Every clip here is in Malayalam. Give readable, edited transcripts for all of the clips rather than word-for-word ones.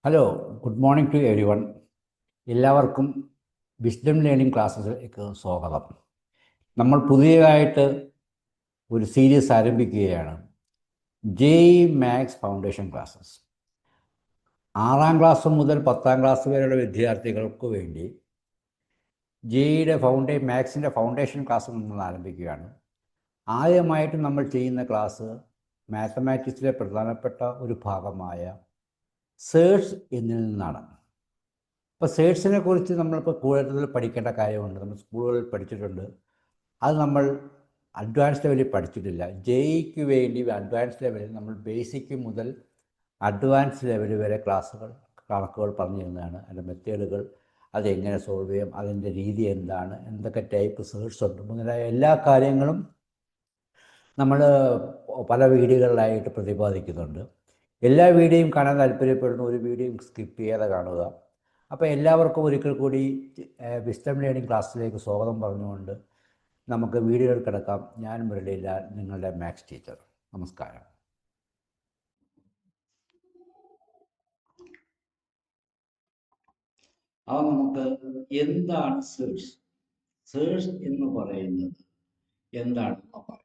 Hello, good morning to everyone. എല്ലാവർക്കും വിസ്ഡം ലേണിംഗ് ക്ലാസ്സിലേക്ക് സ്വാഗതം. നമ്മൾ പുതിയതായിട്ട് ഒരു സീരീസ് ആരംഭിക്കുകയാണ്, JEE മാത്സ് ഫൗണ്ടേഷൻ ക്ലാസ്സസ്. 6ാം ക്ലാസ് മുതൽ 10ാം ക്ലാസ് വരെയുള്ള വിദ്യാർത്ഥികൾക്ക് വേണ്ടി JEEയുടെ മാത്സിൻ്റെ ഫൗണ്ടേഷൻ ക്ലാസ് നമ്മൾ ആരംഭിക്കുകയാണ്. ആദ്യമായിട്ട് നമ്മൾ ചെയ്യുന്ന ക്ലാസ് മാത്തമാറ്റിക്സിലെ പ്രധാനപ്പെട്ട ഒരു ഭാഗമായ സേഴ്സ് എന്നിൽ നിന്നാണ്. ഇപ്പോൾ സേഴ്സിനെ കുറിച്ച് നമ്മളിപ്പോൾ കൂടുതൽ പഠിക്കേണ്ട കാര്യമുണ്ട്. നമ്മൾ സ്കൂളുകളിൽ പഠിച്ചിട്ടുണ്ട്. അത് നമ്മൾ അഡ്വാൻസ് ലെവലിൽ പഠിച്ചിട്ടില്ല. JEEക്ക് വേണ്ടി അഡ്വാൻസ് ലെവലിൽ നമ്മൾ ബേസിക് മുതൽ അഡ്വാൻസ് ലെവൽ വരെ കണക്കുകൾ പറഞ്ഞു തരുന്നതാണ്. അതിൻ്റെ മെത്തേഡുകൾ, അതെങ്ങനെ സോൾവ് ചെയ്യാം, അതിൻ്റെ രീതി എന്താണ്, എന്തൊക്കെ ടൈപ്പ് സേഴ്സ് ഉണ്ട്, മുതലായ എല്ലാ കാര്യങ്ങളും നമ്മൾ പല വീഡിയോകളിലായിട്ട് പ്രതിപാദിക്കുന്നുണ്ട്. എല്ലാ വീഡിയോയും കാണാൻ താല്പര്യപ്പെടുന്ന ഒരു വീഡിയോയും സ്കിപ്പ് ചെയ്യാതെ കാണുക. അപ്പോൾ എല്ലാവർക്കും ഒരിക്കൽ കൂടി വിസ്ഡം ലേണിംഗ് ക്ലാസ്സിലേക്ക് സ്വാഗതം പറഞ്ഞുകൊണ്ട് നമുക്ക് വീഡിയോയിൽ കിടക്കാം. ഞാൻ മുരളിലാൽ, നിങ്ങളുടെ മാത്സ് ടീച്ചർ. നമസ്കാരം. അപ്പോൾ നമുക്ക് എന്താണ് സേഴ്സ് എന്ന് പറയുന്നത് എന്താണെന്ന് നോക്കാം.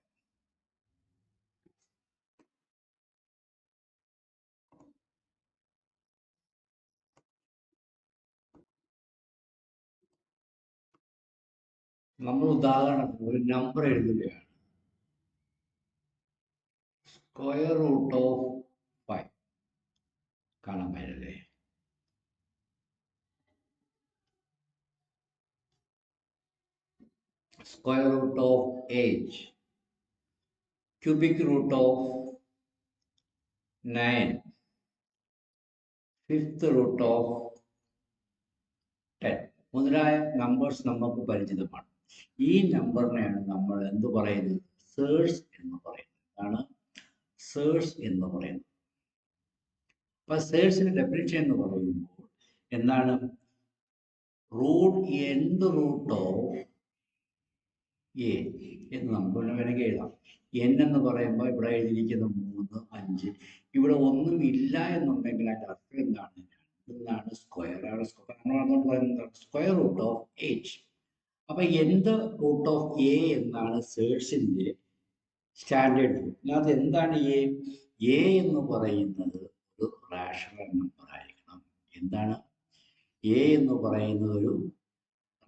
നമ്മൾ ഉദാഹരണത്തിന് ഒരു നമ്പർ എഴുതുകയാണ്. സ്ക്വയർ റൂട്ട് ഓഫ് 5 കാണാൻ പറ്റില്ലേ? Square root of 8, cubic root of 9, fifth root of 10 മുതലായ നമ്പേഴ്സ് നമുക്ക് പരിചിതമാണ്. ഈ നമ്പറിനെയാണ് നമ്മൾ എന്ത് പറയുന്നത്? സേഴ്സ് എന്ന് പറയുന്നത്. ആണ് സേഴ്സ് എന്ന് പറയുന്നത്. അപ്പൊ സേഴ്സിന്റെ ഡെഫിനിഷൻ എന്ന് പറയുമ്പോൾ എന്താണ്? റൂട്ട് ഓഫ് എ എന്ന് നമുക്ക് വേണമെങ്കിൽ എഴുതാം. n എന്ന് പറയുമ്പോൾ ഇവിടെ എഴുതിയിരിക്കുന്ന 3, 5. ഇവിടെ ഒന്നും ഇല്ല എന്നുണ്ടെങ്കിൽ അതിന്റെ അർത്ഥം എന്താണ്? എന്താണ്? സ്ക്വയർ ആണ്. Square root of 8. അപ്പൊ എന്ത് റൂട്ട് ഓഫ് എ എന്നാണ് സേഴ്സിന്റെ സ്റ്റാൻഡേർഡ് റൂട്ട്. അത് എന്താണ് എ എന്ന് പറയുന്നത്? ഒരു റാഷണൽ നമ്പർ ആയിരിക്കണം. എന്താണ്? എ എന്ന് പറയുന്നത് ഒരു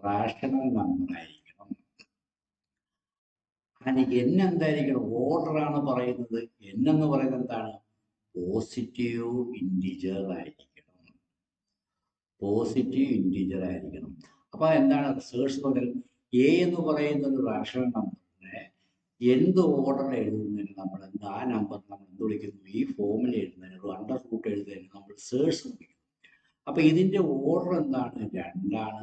റാഷണൽ നമ്പർ ആയിരിക്കണം. അതിന് n എന്തായിരിക്കണം? ഓർഡർ ആണ് പറയുന്നത്. n എന്ന് പറയുന്നത് എന്താണ്? പോസിറ്റീവ് ഇൻറ്റിജർ ആയിരിക്കണം. പോസിറ്റീവ് ഇൻറ്റിജർ ആയിരിക്കണം. അപ്പൊ എന്താണ് സേഴ്സ് മുതൽ എ എന്ന് പറയുന്ന ഒരു റാഷണൽ നമ്പറിനെ എന്ത് ഓർഡർ എഴുതുന്നതിന് നമ്മൾ ആ നമ്പർ നമ്മൾ എന്ത് വിളിക്കുന്നു? ഈ ഫോമിൽ എഴുതുന്നതിന്, ഒരു അണ്ടർ റൂട്ട് എഴുതുന്നതിന് നമ്മൾ സേഴ്സ് വിളിക്കുന്നു. അപ്പൊ ഇതിന്റെ ഓർഡർ എന്താണ്? 2 ആണ്.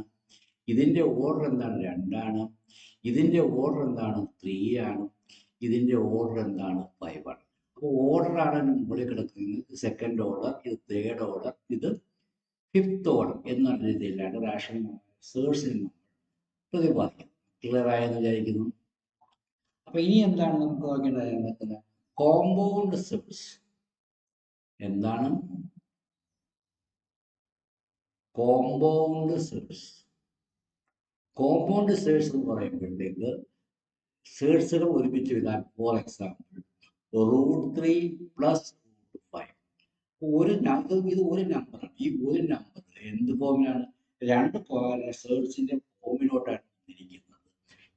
ഇതിന്റെ ഓർഡർ എന്താണ്? 2 ആണ്. ഇതിന്റെ ഓർഡർ എന്താണ്? 3 ആണ്. ഇതിന്റെ ഓർഡർ എന്താണ്? 5 ആണ്. അപ്പോൾ ഓർഡർ ആണ് മുകളിൽ കിടക്കുന്നത്. സെക്കൻഡ് ഓർഡർ, ഇത് തേർഡ് ഓർഡർ, ഇത് ഫിഫ്ത്ത് ഓർഡർ എന്നുള്ള രീതിയിലാണ് റാഷണൽ സേഴ്സിൽ നമ്മൾ പ്രതിപാദിക്കുന്നത്. ക്ലിയർ ആയെന്ന് വിചാരിക്കുന്നു. അപ്പൊ ഇനി എന്താണ് നമുക്ക് നോക്കേണ്ടത്? കോമ്പൗണ്ട് സേഴ്സ് എന്താണ്? കോമ്പൗണ്ട് സേഴ്സ്. കോമ്പൗണ്ട് സേഴ്സ് എന്ന് പറയുമ്പോഴത്തേക്ക് സേഴ്സുകൾ ഒരുമിച്ച് എഴുതാൻ. For example, √3 plus √5. ഇത് ഒരു നമ്പറാണ്. ഈ ഒരു നമ്പർ എന്ത് ഫോമിലാണ്? 2 സേഴ്സിന്റെ ഫോമിലോട്ടാണ് ഇരിക്കുന്നത്.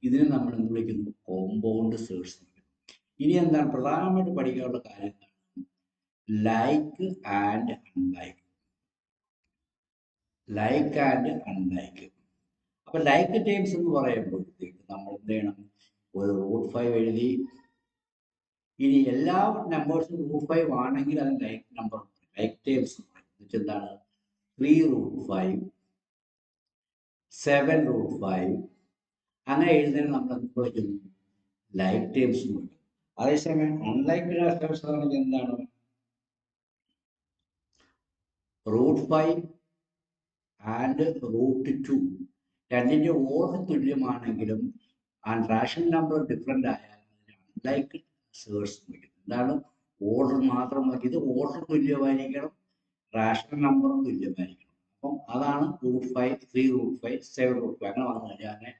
ഇതിനെ നമ്മൾ എന്ത് വിളിക്കുന്നു? കോമ്പൗണ്ട് സേഴ്സ്. ഇനി എന്താണ് പ്രധാനമായിട്ട് പഠിക്കാനുള്ള കാര്യം? Like and unlike. Like and unlike. അപ്പൊ ലൈക്ക് ടേംസ് എന്ന് പറയുമ്പോഴത്തേക്ക് നമ്മൾ എന്ത് ചെയ്യണം? ഒരു √5 എഴുതി. ഇനി എല്ലാ നമ്പേഴ്സും √5 ആണെങ്കിൽ അത് ലൈക്ക് നമ്പർ, ലൈക്ക് ടേംസ് എന്താണ്? 3√5, 7√5 അങ്ങനെ എഴുതുന്നതിന് നമ്മൾ എന്ത് വിളിക്കുന്നു? ലൈക്ക് ടേംസ് വിളിക്കുന്നു. അതേസമയം അൺലൈക്ക് ടേംസ് ആണെങ്കിൽ എന്താണ്? √5 ആൻഡ് √2 രണ്ടിന്റെ ഓർഡർ തുല്യമാണെങ്കിലും റാഷണൽ നമ്പർ ഡിഫറെന്റ് ആയാൽ അൺലൈക്ക് സേഴ്സ് വിളിക്കുന്നു. എന്താണ്? ഓർഡർ മാത്രം മതി. ഇത് ഓർഡർ തുല്യമായിരിക്കണം, റാഷണൽ നമ്പറും തുല്യമായിരിക്കണം. അപ്പം അതാണ് √5, 3√5, 7√5 അങ്ങനെ വന്നു കഴിഞ്ഞാൽ അതിനെ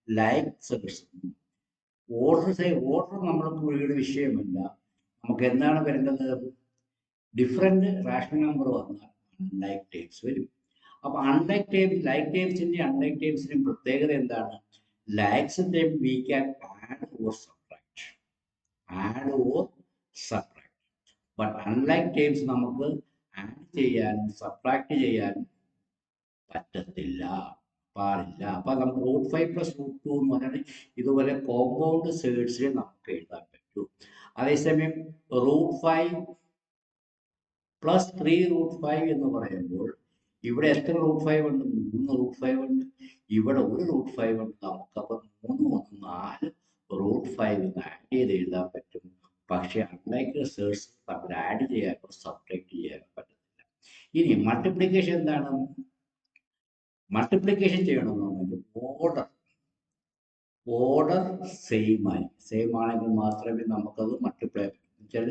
ലൈക്ക് സെർച്ച്. ഓർഡർ നമ്മൾ പുള്ളിയുടെ വിഷയമല്ല. നമുക്ക് എന്താണ് വരേണ്ടത്? ഡിഫറെന്റ് റാഷണൽ നമ്പർ വന്നാൽ അൺലൈക്ക് ടേംസ് വരും. അപ്പൊ അൺലൈക്ക് ടേംസ്, ലൈക്ക് ടേംസിന്റെ അൺലൈക്ക് ടേംസിന്റെ പ്രത്യേകത എന്താണ്? ലൈക്സിന്റെ we can add or subtract, but unlike terms നമുക്ക് ആഡ് ചെയ്യാനും സബ്ട്രാക്ട് ചെയ്യാനും പറ്റത്തില്ല, പാടില്ല. അപ്പൊ നമുക്ക് √5 + √2 എന്ന് പറഞ്ഞാൽ ഇതുപോലെ കോമ്പൗണ്ട് സേഡ്സിൽ നമുക്ക് എഴുതാൻ പറ്റൂ. അതേസമയം √5 + 3√5 എന്ന് പറയുമ്പോൾ ഇവിടെ എത്ര √5 ഉണ്ട്? 3 √5 ഉണ്ട്. ഇവിടെ ഒരു √5 ഉണ്ട്. നമുക്കപ്പം 3 1 4 √5 ആഡ് ചെയ്ത് എഴുതാൻ പറ്റും. പക്ഷെ അൺലൈക്ക് സേഡ്സ് തമ്മിൽ ആഡ് ചെയ്യാനോ സബ്ട്രാക്ട് ചെയ്യാനോ പറ്റത്തില്ല. ഇനി മൾട്ടിപ്ലിക്കേഷൻ എന്താണ്? മൾട്ടിപ്ലിക്കേഷൻ ചെയ്യണമെന്നുണ്ടെങ്കിൽ ഓർഡർ സെയിം ആണെങ്കിൽ മാത്രമേ നമുക്കത് മൾട്ടിപ്ലൈ പറ്റൂ. എന്നുവെച്ചാൽ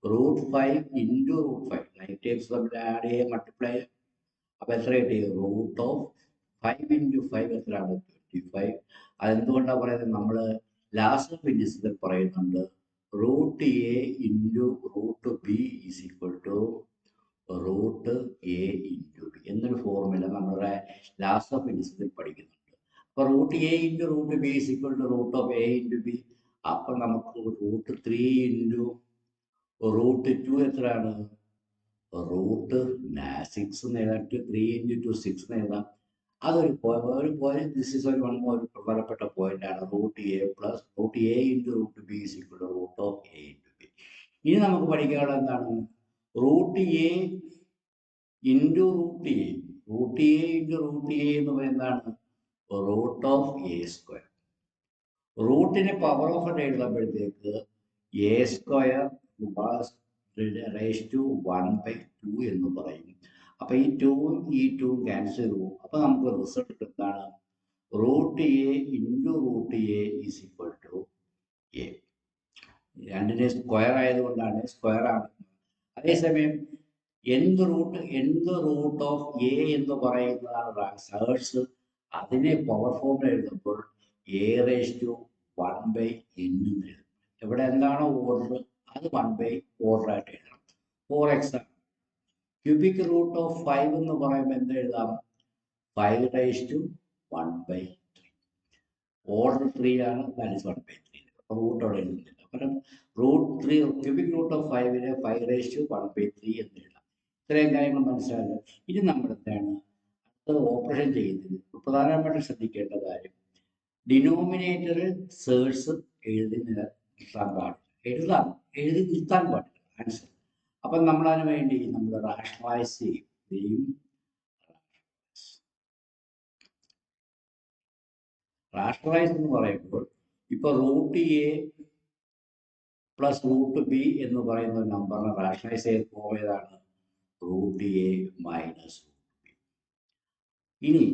√5 × √5 ലൈക്ക് ടേംസ് തമ്മിൽ ആഡ് ചെയ്യാൻ മൾട്ടിപ്ലൈ. അപ്പൊ എത്ര കിട്ടി? √5 × 5 എത്രയാണ്? 25. അതെന്തുകൊണ്ടാണ് പറയുന്നത്? നമ്മൾ ലാസ്റ്റ് ഫിനിഷിൽ പറയുന്നുണ്ട് √a × √b √a × b എന്നൊരു ഫോർമുല നമ്മുടെ ലാസ്റ്റ് ഓഫ് ഫിനിഷിൽ പഠിക്കുന്നുണ്ട്. അപ്പൊ √a × √b √a × b. അപ്പൊ നമുക്ക് √3 × √2 എത്രയാണ്? √6 എന്ന് എഴുതാം. 3 × 2 6 എന്ന് എഴുതാം. അതൊരു പോയിന്റ്. ദിസ് ഈസ് ഒരു പ്രധാനപ്പെട്ട പോയിന്റ് ആണ്. √a × √b √a × b. ഇനി നമുക്ക് പഠിക്കാനുള്ളത് എന്താണ്? √a × √a എന്ന് പറയുന്നത് എന്താണ്? √a². റൂട്ടിനെ പവർ ഓഫ് ആയിട്ട് എഴുതുമ്പോഴത്തേക്ക് a²1/2 എന്ന് പറയും. അപ്പൊ ഈ 2ഉം ഈ 2ഉം ക്യാൻസൽ ചെയ്യും. അപ്പൊ നമുക്ക് റിസൾട്ട് എന്താണ്? √a × √a a. രണ്ടിനെ സ്ക്വയർ ആയതുകൊണ്ടാണ് സ്ക്വയർ ആണ്. അതേസമയം എന്ത് റൂട്ട് ഓഫ് a എന്ന് പറയുന്നതാണ് സേഡ്സ്. അതിനെ പവർ ഫോമിൽ എഴുതുമ്പോൾ a⁻1/n എന്ന് എഴുതും. ഇവിടെ എന്താണ് ഓർഡർ? അത് 1/ഓർഡർ ആയിട്ട് എഴുതണം. For example, cubic root of 5 എന്ന് പറയുമ്പോൾ എന്ത് എഴുതാം? 5⁻1/3. ഓർഡർ 3 ആണ്, ദാറ്റ് ഈസ് 1/3. അപ്പൊ റൂട്ട് അവിടെ എഴുതുന്നില്ല. അപ്പം √3 ക്യൂബിക് റൂട്ട് ഓഫ് 5നെ 5⁻1/3 എന്ന് എഴുതാം. ഇത്രയും കാര്യങ്ങൾ മനസ്സിലായല്ലോ. ഇനി നമ്മൾ എന്താണ് ഓപ്പറേഷൻ ചെയ്യുന്നത്? പ്രധാനമായിട്ടും ശ്രദ്ധിക്കേണ്ട കാര്യം, ഡിനോമിനേറ്ററിൽ സേഡ്സ് എഴുതി നിർത്താൻ പാടില്ല. എഴുതി നിർത്താൻ പാടില്ല ആൻസർ. അപ്പം നമ്മളതിന് വേണ്ടി നമ്മൾ റാഷണലൈസ് ചെയ്യും. റാഷണലൈസ് എന്ന് പറയുമ്പോൾ ഇപ്പൊ √a + √b എന്ന് പറയുന്ന നമ്പറിനെ റാഷണലൈസ് ചെയ്ത് പോയതാണ് √a - √b. ഇനി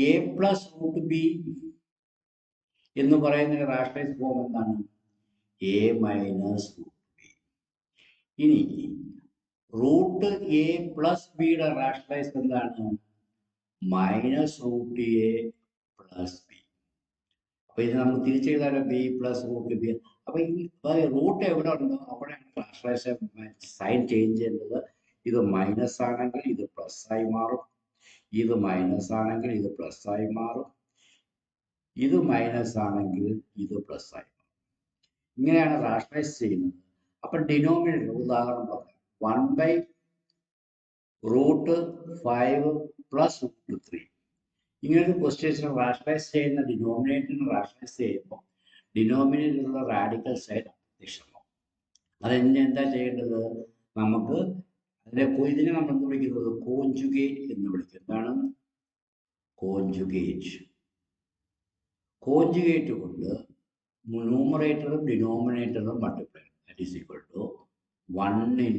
a + √b എന്ന് പറയുന്ന റാഷണലൈസ് ഫോം എന്താണ്? a - √b. ഇനി √a + b റാഷണലൈസ് എന്താണ്? -√a + b. അപ്പൊ ഇത് നമുക്ക് തിരിച്ചെഴുതാനോ? b + √b. അപ്പൊ ഈ റൂട്ട് എവിടെ ഉണ്ടോ അവിടെയാണ് റാഷണലൈസ് സൈൻ ചേഞ്ച് ചെയ്യേണ്ടത്. ഇത് മൈനസ് ആണെങ്കിൽ ഇത് പ്ലസ് ആയി മാറും. ഇത് മൈനസ് ആണെങ്കിൽ ഇത് പ്ലസ് ആയി മാറും. ഇത് മൈനസ് ആണെങ്കിൽ ഇത് പ്ലസ് ആയി മാറും. ഇങ്ങനെയാണ് റാഷണലൈസ് ചെയ്യുന്നത്. അപ്പൊ ഡിനോമിനേറ്റർ ഉദാഹരണം പറഞ്ഞു 1/√5 + √3. ഇങ്ങനൊരു ക്വസ്റ്റ്യൻസിന് റാഷണലൈസ് ചെയ്യുന്ന ഡിനോമിനേറ്ററിന് റാഷണലൈസ് ചെയ്യുമ്പോൾ ഡിനോമിനേറ്ററിലുള്ള റാഡിക്കൽ സൈഡ് അപ്രത്യക്ഷമാവും. എന്താ ചെയ്യേണ്ടത്? നമുക്ക് ഇതിനെ നമ്മൾ എന്ത് വിളിക്കുന്നത്? കോഞ്ചുഗേറ്റ് എന്ന് വിളിക്കും. എന്താണ്? കോഞ്ചുഗേറ്റ് കൊണ്ട് ന്യൂമറേറ്ററും ഡിനോമിനേറ്ററും multiply. That is equal to 1 ×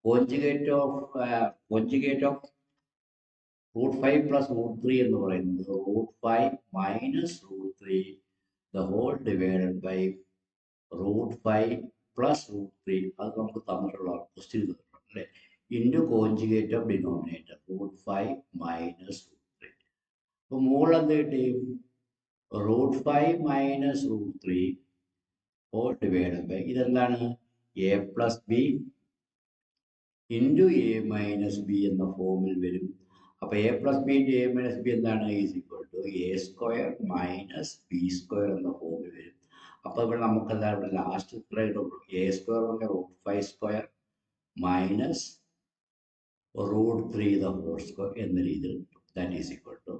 conjugate of √5 + √3 എന്ന് പറയുന്നത് √5 - √3 the whole divided by √5 + √3. അത് നമുക്ക് തന്നിട്ടുള്ള ക്വസ്റ്റ്യൻ അല്ലേ? Into conjugate of denominator √5 minus √3. അപ്പോൾ മുകളിൽ എന്ത് കിട്ടി? √5 മൈനസ് √3 ഹോൾ ഡിവൈഡ് ബൈ ഇതെന്താണ്? A plus B into A minus B എന്ന ഫോമിൽ വരും. അപ്പോൾ A plus B into A minus B എന്താണ്? Is equal to A square minus B square എന്ന ഫോമിൽ വരും. അപ്പോൾ ഇവിടെ നമുക്ക് എന്താ ഇവിടെ ലാസ്റ്റ് ഇത്ര കിട്ടുള്ളൂ. A square √5 square minus √3 the whole square എന്ന രീതിയിൽ കിട്ടും. That is equal to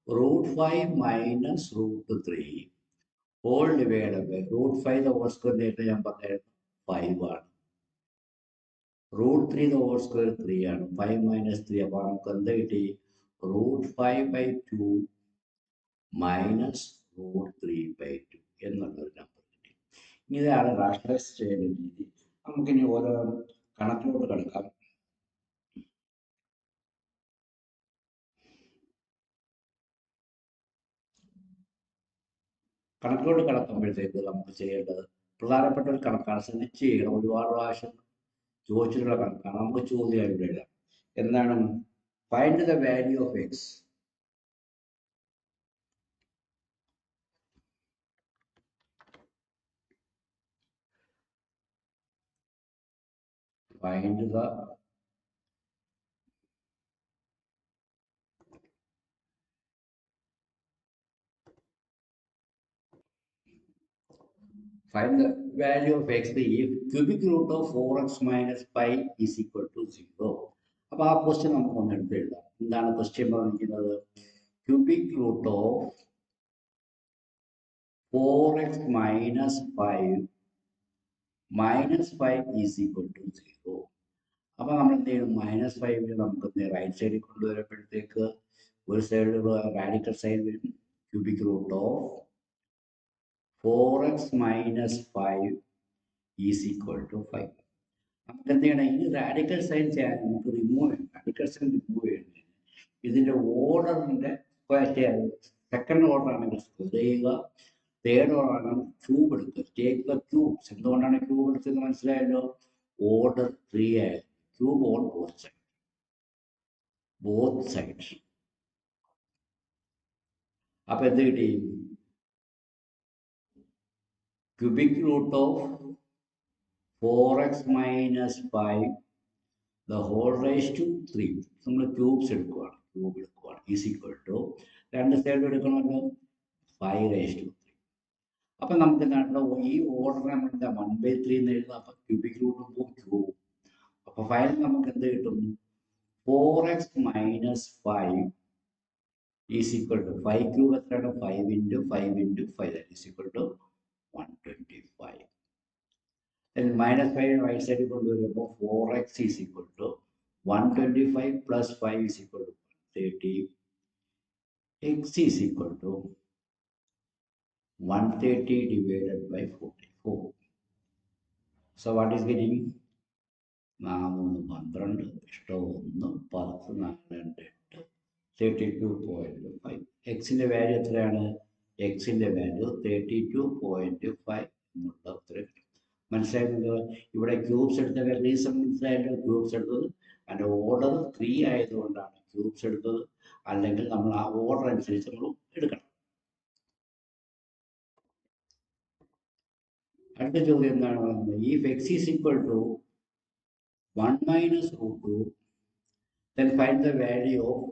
√5 minus √3 whole divide by √5 the whole square നേരിട്ട് ഞാൻ പറഞ്ഞായിരുന്നു 5 ആണ്. √3 ദ ഹോൾ സ്ക്വയർ 3 ആണ്. 5 മൈനസ് 3 അപ്പോൾ നമുക്ക് എന്ത് കിട്ടി? √5/2 മൈനസ് √3/2 എന്നുള്ളൊരു നമ്പർ കിട്ടി. ഇതാണ് റാഷണലൈസ് ചെയ്യേണ്ട രീതി. നമുക്കിനി ഓരോ കണക്കിലോട്ട് കിടക്കാം. കണക്കിലോട്ട് കിടക്കുമ്പോഴത്തേക്ക് നമുക്ക് ചെയ്യേണ്ടത് പ്രധാനപ്പെട്ട ഒരു കണക്കാണ്. ശ്രദ്ധിച്ച് ചെയ്യണം. ഒരുപാട് പ്രാവശ്യം ചോദിച്ചിട്ടുള്ള കണക്കാണ്. നമുക്ക് ചോദ്യം ഇവിടെ എഴുതാം. എന്താണ്? Find the value of X. Find the find the value of x if cubic root of 4x minus pi is equal to 0. അപ്പോൾ ആ ക്വസ്റ്റ്യൻ നമുക്ക് ഒന്ന് എടുത്ത് എഴുതാം. എന്താണ് ക്വസ്റ്റ്യൻ പറഞ്ഞിരിക്കുന്നത്? Cubic root of 4x minus 5 is equal to 0. അപ്പോൾ നമ്മൾ എന്ത് ചെയ്യണം? -5 നമുക്ക് റൈറ്റ് സൈഡിൽ കൊണ്ടുവരുമ്പോഴത്തേക്ക് ഒരു സൈഡിൽ റാഡിക്കൽ സൈഡ് വരും. Cubic root of 4x minus 5 is equal to 5. നമുക്ക് എന്ത് ചെയ്യണം? ഈ റാഡിക്കൽ സൈൻ ചെയ്യാൻ നമുക്ക് റിമൂവ് ചെയ്യണം. റാഡിക്കൽ സൈൻ റിമൂവ് ചെയ്യണം. ഇതിൻ്റെ ഓർഡറിൻ്റെ സെക്കൻഡ് ഓർഡർ ആണെങ്കിൽ സ്ക്വയർ ചെയ്യുക, തേർഡ് ഓർഡർ ആണെങ്കിൽ ക്യൂബ് എടുക്കുക. Take the cubes. എന്തുകൊണ്ടാണ് ക്യൂബ് എടുത്തത് മനസ്സിലായല്ലോ? ഓർഡർ 3 ആയിരുന്നു. Cube on both sides. അപ്പൊ എന്ത് കിട്ടി? Cubic root of 4x minus 5 the whole raised to 3. നമ്മൾ ക്യൂബ് എടുക്കുകയാണ് ഈസ് ഈക്വൽ ടു രണ്ട് സൈഡ് എടുക്കണമല്ലോ 5 raised to 3. അപ്പം നമുക്ക് എന്താണ് ഈ ഓർഡർ നമ്മൾ എന്താ 1/3 എന്ന് എഴുതാം. അപ്പം ക്യൂബിക് റൂട്ട് ക്യൂബ്. അപ്പൊ ഫൈനൽ നമുക്ക് എന്ത് കിട്ടും? 4x minus 5 is equal to 5 cube എത്രയാണ്? 5 × 5 × 5 that is equal to 125. -5 right സൈഡിൽ കൊണ്ടുവരുമ്പോൾ 4x is equal to 125 plus 5 is equal to 130. X is equal to 130 divided by 44. So what is getting? 4 12 ഇഷ്ടം 1 10 4 8 32.5. എക്സിന്റെ വാല്യൂ എത്രയാണ്? എക്സിന്റെ വാല്യൂ 32.5 എന്നുള്ള ഉത്തരം കിട്ടും. മനസ്സിലായിരുന്നല്ലോ? ഇവിടെ ക്യൂബ്സ് എടുത്ത റീസൺ മനസ്സിലായല്ലോ. ക്യൂബ്സ് എടുത്തത് അതിൻ്റെ ഓർഡർ 3 ആയതുകൊണ്ടാണ് ക്യൂബ്സ് എടുത്തത്. അല്ലെങ്കിൽ നമ്മൾ ആ ഓർഡർ അനുസരിച്ച് നമ്മൾ എടുക്കണം. അടുത്ത ചോദ്യം എന്താണ് പറയുന്നത്? if x is equal to 1 minus √2 then find the value of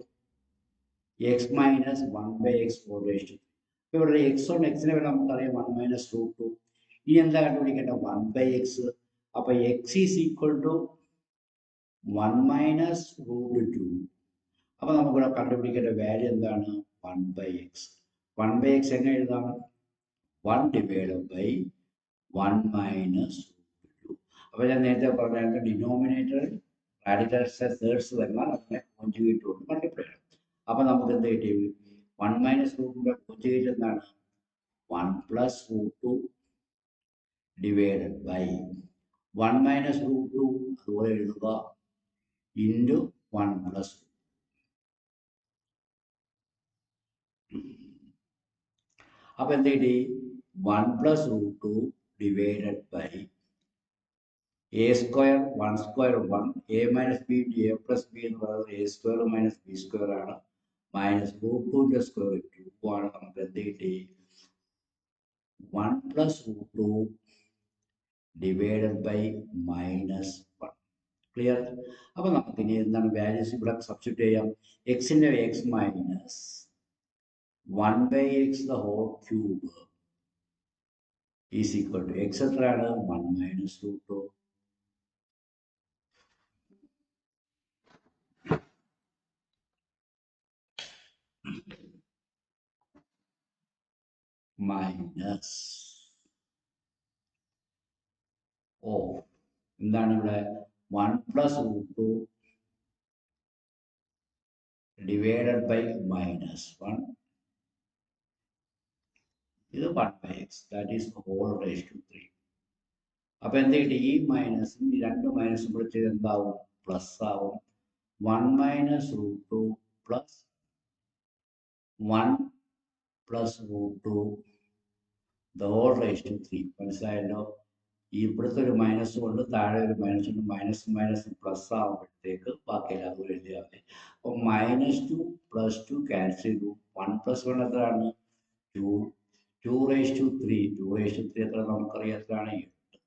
x minus 1/x whole raised to 3. ഇപ്പോൾ ഇവിടെ എക്സ് കൊണ്ട് എക്സിനെ വേണം നമുക്കറിയാം 1 minus √2. ഇനി എന്താ കണ്ടുപിടിക്കേണ്ടത്? 1/x. അപ്പൊ x is equal to 1 minus √2. അപ്പൊ നമുക്കിവിടെ കണ്ടുപിടിക്കേണ്ട വാല്യൂ എന്താണ്? 1/x. 1/x എങ്ങനെ എഴുതാം? 1 divided by 1 minus √2. അപ്പൊ ഞാൻ നേരത്തെ പറഞ്ഞാൽ ഡിനോമിനേറ്റർ റാഡിക്കൽ തേർഡ്സ് വന്നാൽ അതിനെ കോൺജുഗേറ്റ് കൊണ്ട് മൾട്ടിപ്ലൈ ചെയ്യണം. അപ്പൊ നമുക്ക് എന്ത് കിട്ടി? 1 minus √2 കോൺജുഗേറ്റ് എന്താണ്? 1 plus √2 divided by 1 minus √2 അതുപോലെ എഴുതുക into 1 plus. അപ്പൊ എന്ത് കിട്ടി? 1 plus √2 divided by A square 1 square 1 A minus B into A plus B എന്ന് പറയുന്നത് A square minus B square ആണ് മൈനസ് റൂട്ട് ടുവിൻ്റെ സ്ക്വയർ 2 ആണ്. നമുക്ക് എന്ത് കിട്ടി 1 plus root 2 divided by minus 1. Clear? അപ്പോൾ നമുക്ക് ഇനി എന്താണ് വാല്യൂസ് ഇവിടെ സബ്സ്റ്റിറ്റ്യൂട്ട് ചെയ്യാം. എക്സിൻ്റെ X minus 1 by X the whole cube is equal to X എത്രയാണ് 1 മൈനസ് റൂട്ട് 2 മൈനസ് ഓ എന്താണ് ഇവിടെ 1 plus root 2 divided by minus 1. ഇത് 1 by X that is whole raise to 3. അപ്പോൾ എന്ത് കിട്ടി? ഈ മൈനസും ഈ രണ്ട് മൈനസും കൂടെ ചെയ്ത് എന്താവും? പ്ലസ് ആവും. 1 minus root 2 plus 1 plus root 2 the whole raise to 3. മനസ്സിലായല്ലോ? ഈ ഇവിടുത്തെ ഒരു മൈനസ് കൊണ്ട് താഴെ ഒരു മൈനസ് കൊണ്ട് മൈനസും മൈനസും പ്ലസ് ആകുമ്പോഴത്തേക്ക് ബാക്കിയെല്ലാം അതുപോലെ എഴുതിയാൽ മതി. അപ്പോൾ -2 +2 ക്യാൻസൽ ചെയ്തു. 1 + 1 എത്രയാണ്? 2. 2 റേസ് ടു 3. 2 റേസ് ടു 3 എത്ര നമുക്കറിയാം? എത്രയാണ്? 8.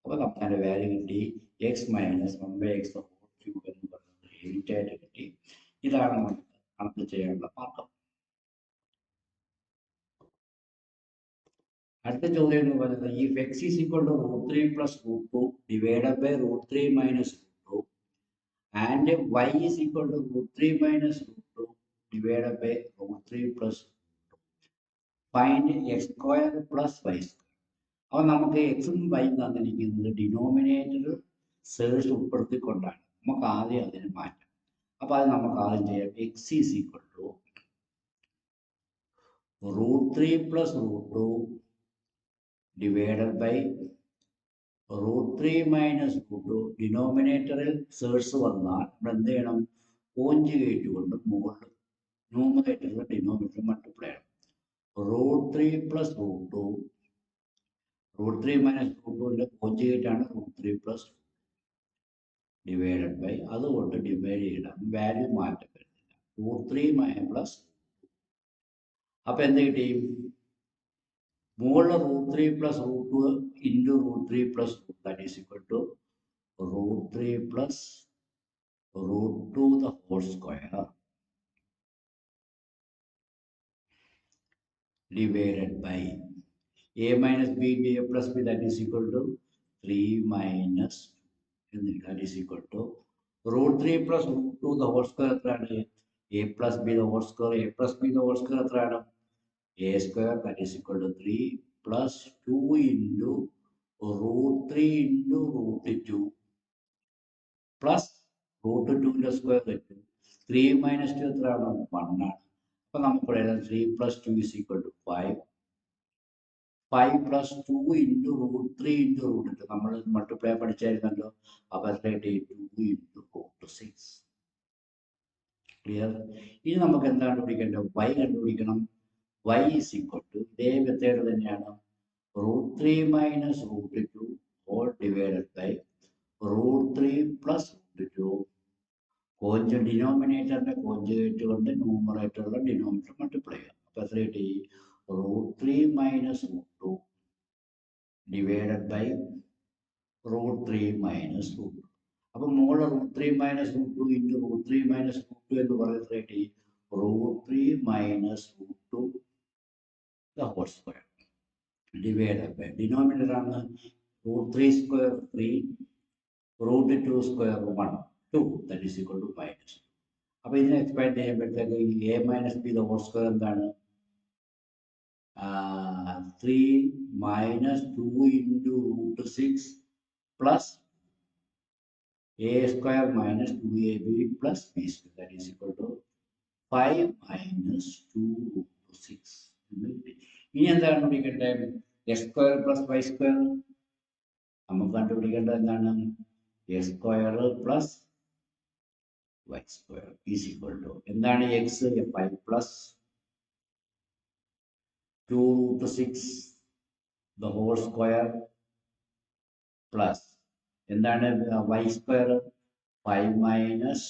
അപ്പോൾ നമുക്ക് അതിൻ്റെ വാല്യൂ കിട്ടി X minus 1 by X whole cube എന്ന് പറയുന്നത് 8 ആയിട്ട് കിട്ടി. ഇതാണ് നമുക്ക് കണക്ക് ചെയ്യാനുള്ള മാർഗം. അടുത്ത ചോദ്യം എന്ന് പറയുന്നത് ഈ X is equal to √3 + √2 divided by √3 minus √2 and Y is equal to √3 minus √2 divided by √3 + find X square plus Y square. അപ്പോൾ നമുക്ക് എക്സും വൈയും തന്നിരിക്കുന്നത് ഡിനോമിനേറ്റർ സേഴ്സ് ഉൾപ്പെടുത്തിക്കൊണ്ടാണ്. നമുക്ക് ആദ്യം അതിന് മാറ്റാം. അപ്പോൾ അത് നമുക്ക് ആദ്യം ചെയ്യാം. X is equal to √3 + √2 divided by √3 minus √2. ഡിനോമിനേറ്ററിൽ സേഴ്സ് വന്നാൽ നമ്മൾ എന്ത് ചെയ്യണം? കോഞ്ചുഗേറ്റ് കൊണ്ട് മുകളിൽ ന്യൂമറേറ്ററിൽ ഡിനോമിനേറ്റർ മൾട്ടിപ്ലൈ ചെയ്യണം. √3 + √2 √3 മൈനസ് √2ൻ്റെ കോഞ്ചുഗേറ്റ് ആണ് √3 + ഡിവൈഡഡ് ബൈ അതുകൊണ്ട് ഡിവൈഡ് ചെയ്യണം. വാല്യൂ മാറ്റം വരുന്നില്ല. √3 പ്ലസ്. അപ്പോൾ എന്ത് കിട്ടി? മുകളിൽ √3 + √2 into √3 + that is equal to √3 + √2 the whole square divided by a minus b into a plus b that is equal to 3 minus that is equal to √3 + √2 the whole square എത്രയാണ്? a plus b the whole square. a plus b the whole square എത്രയാണ്? a square that is equal to 3 plus 2 into √3 into √2 plus √2ൻ്റെ square 3 minus 2 എത്രയാണ്? 1 ആണ്. അപ്പോൾ നമുക്ക് എഴുതാം 3 + 2 is equal to 5. 5 + 2 into √3 into √2 നമ്മൾ മൾട്ടിപ്ലൈ പഠിച്ചായിരുന്നല്ലോ. അപ്പോൾ എത്ര കിട്ടി? 2 into √6. ക്ലിയർ? ഇനി നമുക്ക് എന്താണ് കണ്ടുപിടിക്കേണ്ടത്? y കണ്ടുപിടിക്കണം. y is equal to ഇതേ മെത്തേഡ് തന്നെയാണ്. √3 മൈനസ് √2 ഹോൾ ഡിവൈഡഡ് ബൈ √3 + √2 ഡിനോമിനേറ്ററിന്റെ കോഞ്ചുഗേറ്റ് കൊണ്ട് ന്യൂമറേറ്ററിലെ ഡിനോമിനേറ്റർ മൾട്ടിപ്ലൈ ചെയ്യാം. അപ്പോൾ എത്ര കിട്ടി? √3 മൈനസ് √2 ഡിവൈഡഡ് ബൈ √3 മൈനസ് √2. അപ്പോൾ മുകളിൽ √3 മൈനസ് √2 ഇൻറ്റു √3 മൈനസ് √2 എന്ന് പറയുന്നത് എത്ര കിട്ടി? √3 minus √2 the whole square divided by denominator ആണ് √3 square 3 √2 square 1 2 that is equal to -2. അപ്പോൾ ഇതിനെ എക്സ്പാൻഡ് ചെയ്യുമ്പോഴത്തേക്ക് a minus b the whole square എന്താണ്? 3 minus 2 into √6 plus a square minus 2ab plus b square that is equal to 5 minus 2√6. ഇനി എന്താണ് കണ്ടുപിടിക്കേണ്ടത്? x square plus y square. നമുക്ക് കണ്ടുപിടിക്കേണ്ടത് എന്താണ്? a square plus y square is equal to എന്താണ്? x 5 plus 2√6 the whole square plus എന്താണ് y square 5 minus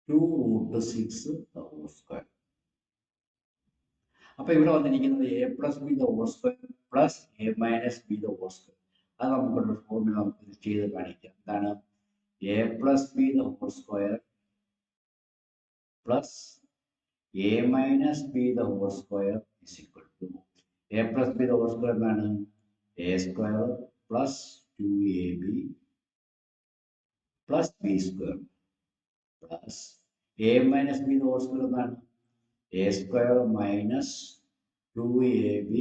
2 root 6 whole square. അപ്പൊ ഇവിടെ വന്നിരിക്കുന്നത് a plus b the whole square plus A minus b the whole square. അത് നമുക്കൊരു ഫോർമുല നമുക്ക് ചെയ്ത് കാണിക്കാം. എന്താണ് a plus b the whole square plus A minus b the whole square is equal to a plus b the whole square എന്താണ് A square plus 2ab plus B square plus A minus b the whole square എന്താണ് A square minus 2ab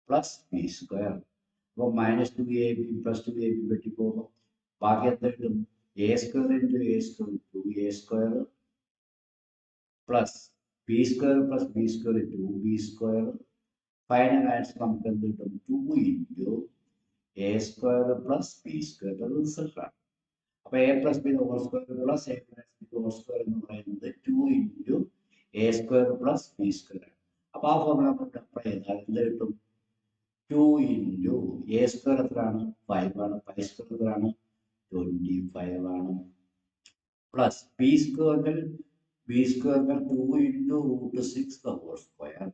plus B square. അപ്പോൾ മൈനസ് 2ab പ്ലസ് 2ab വെട്ടിപ്പോകുമ്പോൾ ബാക്കി എന്താ കിട്ടും A square into A square 2a square plus B square plus B square 2b square. Final answer നമുക്ക് എന്ത് കിട്ടും 2 into A square plus B square റിസൾട്ടാണ്. അപ്പോൾ A plus B whole square plus A minus B whole square എന്ന് പറയുന്നത് 2 into A square plus B square ആണ്. അപ്പോൾ ആ ഫോർമുല നമുക്ക് അപ്ലൈ ചെയ്താൽ എന്ത് കിട്ടും 2 ഇൻറ്റു എ സ്ക്വയർ എത്രയാണ് 5 ആണ്, ബി സ്ക്വയർ എത്രയാണ് 25 ആണ്, പ്ലസ് ബി സ്ക്വയറിൽ 2 into root 6 the whole square.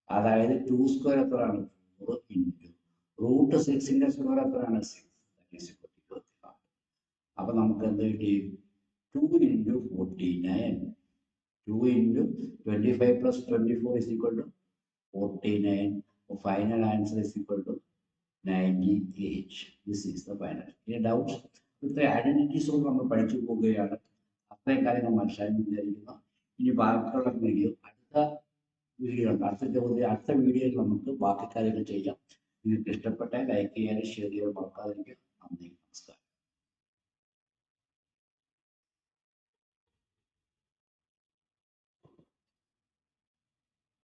അതായത് 2 സ്ക്വയർ എത്രയാണ് 4 ഇൻറ്റു റൂട്ട് 6ന്റെ സ്ക്വയർ എത്രയാണ് 6. അപ്പൊ നമുക്ക് എന്ത് കിട്ടി 2 into 49 2 into 25 plus 24 is equal to 49. Final answer is equal to 98. This is the final. ഇനി ഡൗട്ട്സ് ഇത്ര ഐഡന്റിറ്റീസ് ഒന്നും നമ്മൾ പഠിച്ചു പോവുകയാണ്. അത്രയും കാര്യങ്ങൾ മനസ്സിലായി വിചാരിക്കുന്നു. ഇനി ബാക്കിയുള്ള വീഡിയോ അടുത്ത വീഡിയോയിൽ നമുക്ക് ബാക്കി കാര്യങ്ങൾ ചെയ്യാം. നിങ്ങൾക്ക് ഇഷ്ടപ്പെട്ട ലൈക്ക് ചെയ്യാനും ഷെയർ ചെയ്യാനും മറക്കാതിരിക്കും. നന്ദി.